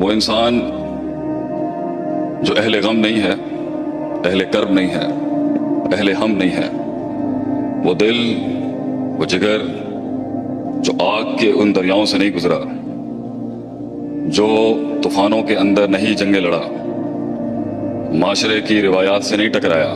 وہ انسان جو اہل غم نہیں ہے، اہل کرب نہیں ہے، اہل ہم نہیں ہے، وہ دل، وہ جگر جو آگ کے ان دریاؤں سے نہیں گزرا، جو طوفانوں کے اندر نہیں جنگیں لڑا، معاشرے کی روایات سے نہیں ٹکرایا،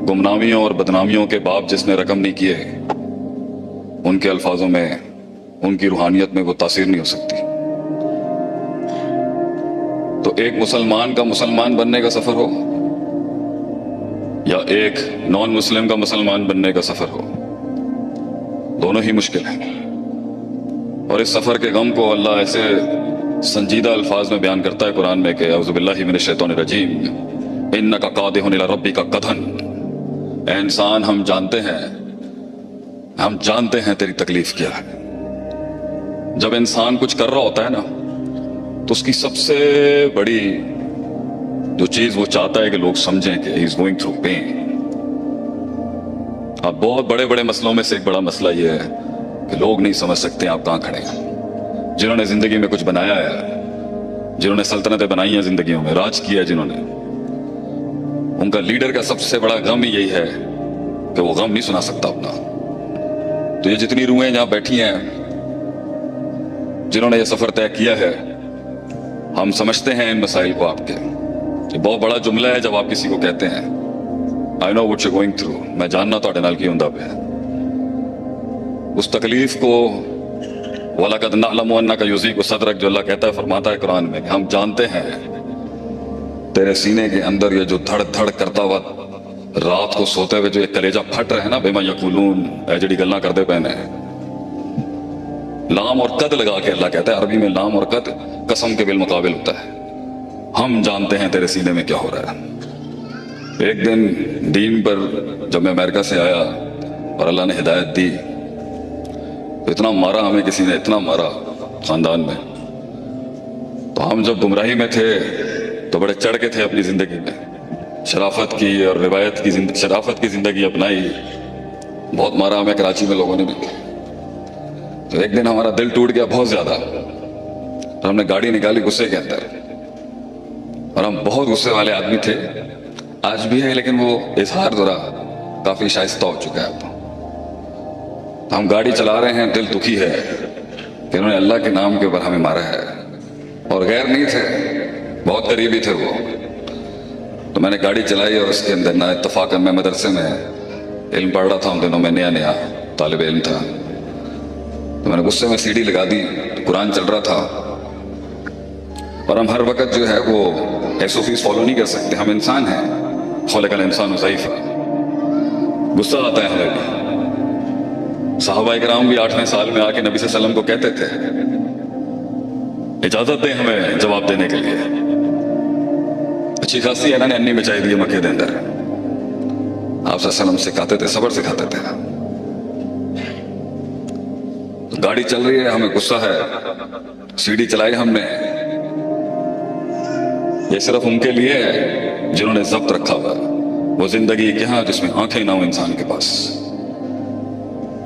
گمنامیوں اور بدنامیوں کے باپ جس نے رقم نہیں کیے، ان کے الفاظوں میں، ان کی روحانیت میں وہ تاثیر نہیں ہو سکتی۔ تو ایک مسلمان کا مسلمان بننے کا سفر ہو یا ایک نان مسلم کا مسلمان بننے کا سفر ہو، دونوں ہی مشکل ہیں۔ اور اس سفر کے غم کو اللہ ایسے سنجیدہ الفاظ میں بیان کرتا ہے قرآن میں کہ اعوذ باللہ من الشیطان الرجیم انک قادح الی ربک قدحا، اے انسان ہم جانتے ہیں تیری تکلیف کیا ہے۔ جب انسان کچھ کر رہا ہوتا ہے نا تو اس کی سب سے بڑی جو چیز وہ چاہتا ہے کہ لوگ سمجھیں کہ ہی از گوئنگ تھرو پین۔ اب بہت بڑے بڑے مسئلوں میں سے ایک بڑا مسئلہ یہ ہے کہ لوگ نہیں سمجھ سکتے آپ کہاں کھڑے ہیں۔ جنہوں نے زندگی میں کچھ بنایا ہے، جنہوں نے سلطنتیں بنائی ہیں زندگیوں میں، راج کیا ہے جنہوں نے، ان کا لیڈر کا سب سے بڑا غم ہی یہی ہے کہ وہ غم نہیں سنا سکتا اپنا۔ تو یہ جتنی روحیں جہاں بیٹھی ہیں جنہوں نے یہ سفر طے کیا ہے، ہم سمجھتے ہیں ان مسائل کو آپ کے۔ یہ بہت بڑا جملہ ہے جب آپ کسی کو کہتے ہیں I know what you're going through، میں جاننا تو نال کی ہوندا پہ اس تکلیف کو، وَلَقَدْ نَعْلَمُ أَنَّكَ يُضِيقُ صَدْرَكَ، جو اللہ کہتا ہے، فرماتا ہے قرآن میں کہ ہم جانتے ہیں تیرے سینے کے اندر یہ جو دھڑ دھڑ کرتا ہوا رات کو سوتے ہوئے جو ایک کلیجہ پھٹ رہے ہیں نا، بِمَا يَقُولُونَ، اے جڑی گلاں کردے پہنے لام اور قد لگا کے اللہ کہتا ہے، عربی میں لام اور قد قسم کے بالمقابل ہوتا ہے۔ ہم جانتے ہیں تیرے سینے میں کیا ہو رہا ہے۔ ایک دن دین پر جب میں امریکہ سے آیا اور اللہ نے ہدایت دی تو اتنا مارا ہمیں کسی نے، اتنا مارا خاندان میں، تو ہم جب گمراہی میں تھے تو بڑے چڑھ کے تھے اپنی زندگی میں، شرافت کی اور روایت کی شرافت کی زندگی اپنائی، بہت مارا ہمیں کراچی میں لوگوں نے بھی۔ تو ایک دن ہمارا دل ٹوٹ گیا بہت زیادہ، اور ہم نے گاڑی نکالی غصے کے اندر، اور ہم بہت غصے والے آدمی تھے، آج بھی ہے، لیکن وہ اظہار ذرا کافی شائستہ ہو چکا ہے اب۔ ہم گاڑی چلا رہے ہیں، دل دکھی ہے کہ انہوں نے اللہ کے نام کے اوپر ہمیں مارا ہے، اور غیر نہیں تھے، بہت قریبی تھے وہ۔ تو میں نے گاڑی چلائی اور اس کے اندر نا اتفاقاً میں مدرسے میں علم پڑھ رہا تھا، ان دنوں میں نیا طالب علم تھا، تو میں نے غصے میں سیڑھی لگا دی، قرآن چل رہا تھا، اور ہم ہر وقت جو ہے وہ SOPs فالو نہیں کر سکتے، ہم انسان ہیں، خلق الانسان ضعیفا، غصہ آتا ہے ہمیں بھی۔ صحابہ کرام بھی 8ویں سال میں آ کے نبی صلی اللہ علیہ وسلم کو کہتے تھے اجازت دیں ہمیں جواب دینے کے لیے۔ اچھی خاصی انہوں نے انی مچائی دی مکے دے اندر، آپ صلی اللہ علیہ وسلم سکھاتے تھے، صبر سکھاتے تھے۔ گاڑی چل رہی ہے، ہمیں غصہ ہے، سیڑھی چلائی ہم نے، یہ صرف ان کے لیے ہے جنہوں نے ضبط رکھا ہوا، وہ زندگی کہاں جس میں آنکھیں نہ ہوں انسان کے پاس۔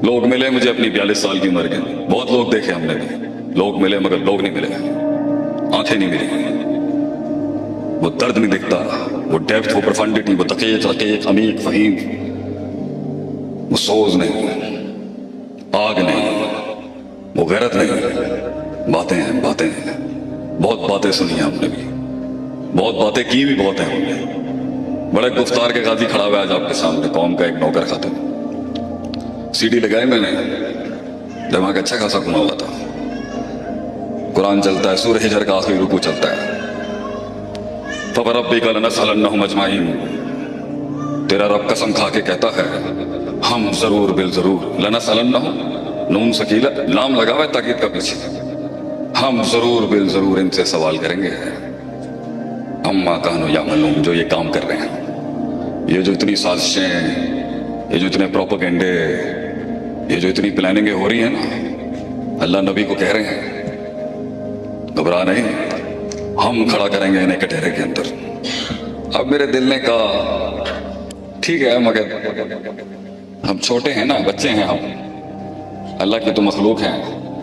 لوگ ملے مجھے اپنی 42 سال کی عمر کے، بہت لوگ دیکھے ہم نے بھی، لوگ ملے مگر لوگ نہیں ملے، آنکھیں نہیں ملی، وہ درد نہیں دکھتا، وہ ڈیپتھ، وہ پروفنڈیٹی، وہ دقیق رقیق عمیق فہیم، وہ سوز نہیں، آگ نہیں، وہ غیرت نہیں، باتیں ہیں، بہت باتیں سنی ہیں ہم نے بھی، بہت باتیں کی بھی بہت ہیں ہم نے۔ بڑے گفتار کے غازی کھڑا ہوا ہے آج آپ کے سامنے، قوم کا ایک نوکر خاتون۔ سیڑھی لگائی میں نے، دماغ اچھا خاصا گھما ہوا تھا، قرآن چلتا ہے، سورہ حجر کا آخری رکوع چلتا ہے، فَوَرَبِّكَ لَنَسْأَلَنَّهُمْ أَجْمَعِينَ، تیرا رب قسم کھا کے کہتا ہے ہم ضرور بالضرور، لَنَسْأَلَنَّهُمْ، نون سکیلا، لام لگا ہوا ہے تاکید کا پیچھے، ہم ضرور بالضرور ان سے سوال کریں گے، عَمَّا كَانُوا يَعْمَلُونَ، جو یہ کام کر رہے ہیں، یہ جو اتنی سازشیں، یہ جو اتنے پروپیگنڈے، یہ جو اتنی پلاننگیں ہو رہی ہیں نا، اللہ نبی کو کہہ رہے ہیں گھبرا نہیں، ہم کھڑا کریں گے انہیں کٹہرے کے اندر۔ اب میرے دل نے کہا ٹھیک ہے، مگر ہم چھوٹے ہیں نا، بچے ہیں ہم، اللہ کی تو مخلوق ہیں،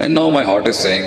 And now my heart is saying,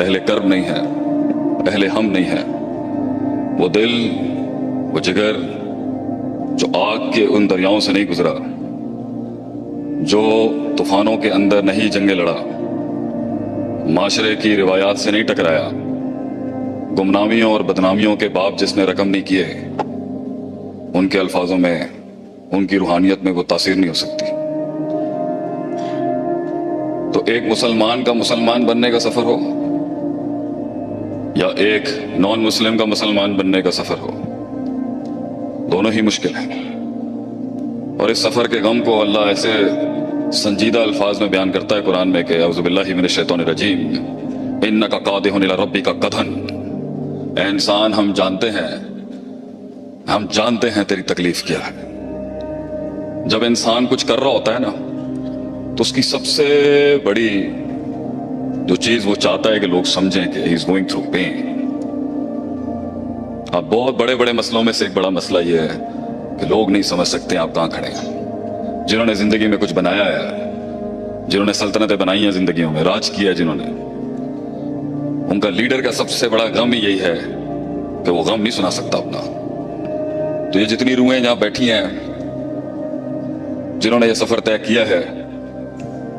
اہل کرب نہیں ہے، اہل ہم نہیں ہے، وہ دل، وہ جگر جو آگ کے ان دریاؤں سے نہیں گزرا، جو طوفانوں کے اندر نہیں جنگیں لڑا، معاشرے کی روایات سے نہیں ٹکرایا، گمنامیوں اور بدنامیوں کے باپ جس نے رقم نہیں کیے، ان کے الفاظوں میں، ان کی روحانیت میں وہ تاثیر نہیں ہو سکتی۔ تو ایک مسلمان کا مسلمان بننے کا سفر ہو یا ایک نان مسلم کا مسلمان بننے کا سفر ہو، دونوں ہی مشکل ہیں۔ اور اس سفر کے غم کو اللہ ایسے سنجیدہ الفاظ میں بیان کرتا ہے قرآن میں کہ اعوذ باللہ من الشیطان الرجیم، انک قادح الی ربک قدحا، اے انسان ہم جانتے ہیں تیری تکلیف کیا ہے۔ جب انسان کچھ کر رہا ہوتا ہے نا تو اس کی سب سے بڑی جو چیز وہ چاہتا ہے کہ لوگ سمجھیں کہ ہی از گوئنگ تھرو پین۔ اب بہت بڑے بڑے مسئلوں میں سے ایک بڑا مسئلہ یہ ہے کہ لوگ نہیں سمجھ سکتے آپ کہاں کھڑے ہیں۔ جنہوں نے زندگی میں کچھ بنایا ہے، جنہوں نے سلطنتیں بنائی ہیں زندگیوں میں، راج کیا ہے جنہوں نے، ان کا لیڈر کا سب سے بڑا غم ہی یہی ہے کہ وہ غم نہیں سنا سکتا اپنا۔ تو یہ جتنی روحیں جہاں بیٹھی ہیں جنہوں نے یہ سفر طے کیا ہے،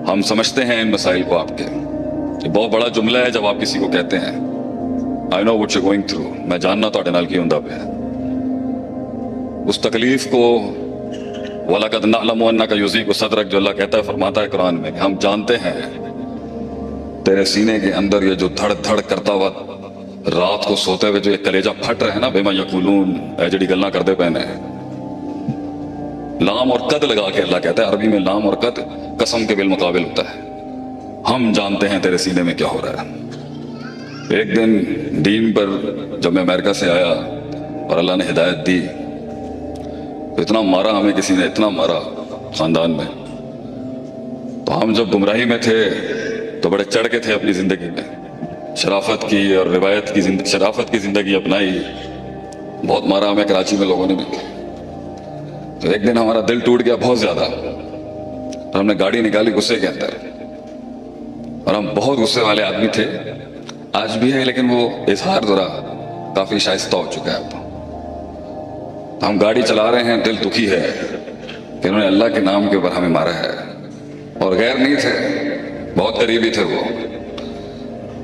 ہم سمجھتے ہیں ان مسائل کو آپ کے۔ یہ بہت بڑا جملہ ہے جب آپ کسی کو کہتے ہیں I know what you're going through، میں جاننا تو نال کی ہوں پہ اس تکلیف کو، وَلَقَدْ نَعْلَمُ أَنَّكَ يُضِيقُ صَدْرَكَ، جو اللہ کہتا ہے، فرماتا ہے قرآن میں کہ ہم جانتے ہیں تیرے سینے کے اندر یہ جو دھڑ دھڑ کرتا ہوا رات کو سوتے ہوئے جو یہ کلیجہ پھٹ رہے ہیں نا، بما یقولون، اے جڑی گلاں کردے پہنے، لام اور قد لگا کے اللہ کہتا ہے، عربی میں لام اور قد قسم کے بالمقابل ہوتا ہے۔ ہم جانتے ہیں تیرے سینے میں کیا ہو رہا ہے۔ ایک دن دین پر جب میں امریکہ سے آیا اور اللہ نے ہدایت دی تو اتنا مارا ہمیں کسی نے، اتنا مارا خاندان میں۔ تو ہم جب گمراہی میں تھے تو بڑے چڑھ کے تھے اپنی زندگی میں، شرافت کی اور روایت کی شرافت کی زندگی اپنائی۔ بہت مارا ہمیں کراچی میں لوگوں نے بھی۔ تو ایک دن ہمارا دل ٹوٹ گیا بہت زیادہ، اور ہم نے گاڑی نکالی غصے کے اندر، اور ہم بہت غصے والے آدمی تھے، آج بھی ہے، لیکن وہ اظہار ذرا کافی شائستہ ہو چکا ہے اب۔ ہم گاڑی چلا رہے ہیں، دل دکھی ہے کہ انہوں نے اللہ کے نام کے اوپر ہمیں مارا ہے، اور غیر نہیں تھے، بہت قریبی تھے وہ۔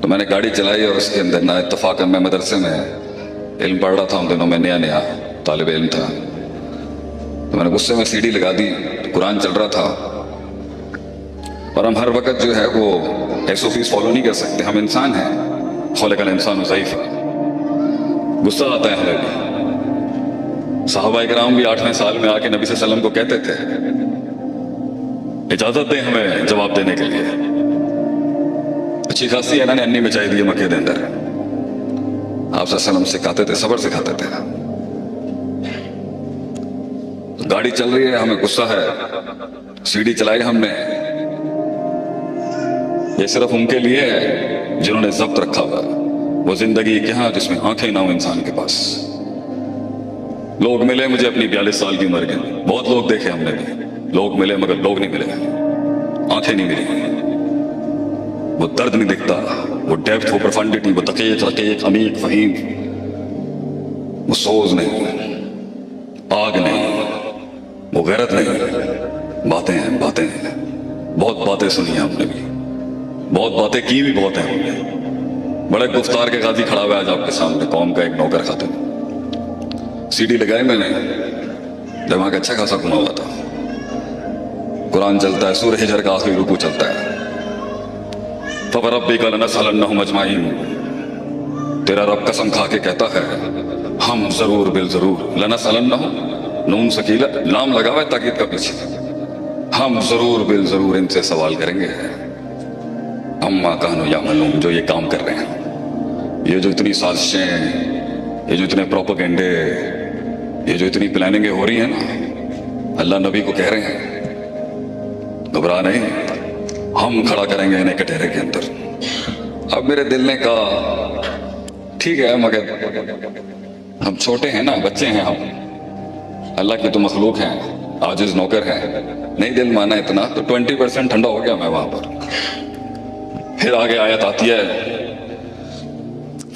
تو میں نے گاڑی چلائی اور اس کے اندر نا اتفاقاً میں مدرسے میں علم پڑھ رہا تھا ان دنوں میں، نیا طالب علم تھا۔ تو میں نے غصے میں سی ڈی لگا دی، قرآن چل رہا تھا، اور ہم ہر وقت جو ہے وہ ایس او پیز فالو نہیں کر سکتے، ہم انسان ہیں، خلق الانسان ضعیفا، غصہ آتا ہے ہمیں بھی۔ صحابہ کرام بھی 8ویں سال میں آ کے نبی صلی اللہ علیہ وسلم کو کہتے تھے اجازت دیں ہمیں جواب دینے کے لیے۔ اچھی خاصی انہوں نے انی بچائی دی مکے دے اندر، آپ صلی اللہ علیہ وسلم سکھاتے تھے، صبر سکھاتے تھے۔ گاڑی چل رہی ہے، ہمیں غصہ ہے، سی ڈی چلائی ہم نے۔ یہ صرف ان کے لیے ہے جنہوں نے ضبط رکھا ہوا، وہ زندگی کہاں جس میں آنکھیں نہ ہوں انسان کے پاس۔ لوگ ملے مجھے اپنی 42 سال کی عمر کے، بہت لوگ دیکھے ہم نے بھی، لوگ ملے مگر لوگ نہیں ملے، آنکھیں نہیں ملی، وہ درد نہیں دکھتا، وہ ڈیپتھ، وہ پروفنڈیٹی، وہ دقیق رقیق عمیق فہیم، وہ سوز نہیں، آگ نہیں، وہ غیرت نہیں، باتیں ہیں، بہت باتیں سنی ہیں ہم نے بھی، بہت باتیں کی بھی بہت ہیں ہم نے۔ بڑے گفتار کے غازی کھڑا ہوا ہے آج آپ کے سامنے، قوم کا ایک نوکر خاتون۔ سی ڈی لگائی میں نے، دماغ اچھا خاصا گھما ہوا تھا، قرآن چلتا ہے، سورہ حجر کا آخری رکوع چلتا ہے، فَوَرَبِّكَ لَنَسْأَلَنَّهُمْ أَجْمَعِينَ، تیرا رب قسم کھا کے کہتا ہے ہم ضرور بالضرور، لَنَسْأَلَنَّهُمْ، نون سکیلا لام لگا ہوا ہے تاکید کا پیچھے، ہم ضرور بالضرور ان سے سوال کریں گے، اما کانوا یعملون، جو یہ کام کر رہے ہیں، یہ جو اتنی سازشیں، یہ جو اتنے پروپیگنڈے، یہ جو اتنی پلاننگیں ہو رہی ہیں نا، اللہ نبی کو کہہ رہے ہیں گھبرا نہیں، ہم کھڑا کریں گے انہیں کٹہرے کے اندر۔ اب میرے دل نے کہا ٹھیک ہے، مگر ہم چھوٹے ہیں نا، بچے ہیں ہم، اللہ کی تو مخلوق ہیں، عاجز نوکر ہیں، نہیں دل مانا اتنا، تو 20% ٹھنڈا ہو گیا میں وہاں پر۔ پھر آگے آیت آتی ہے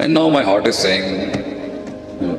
And now my heart is saying,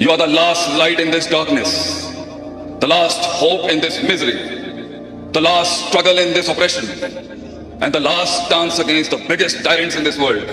You are the last light in this darkness, the last hope in this misery, the last struggle in this oppression, and the last stance against the biggest tyrants in this world.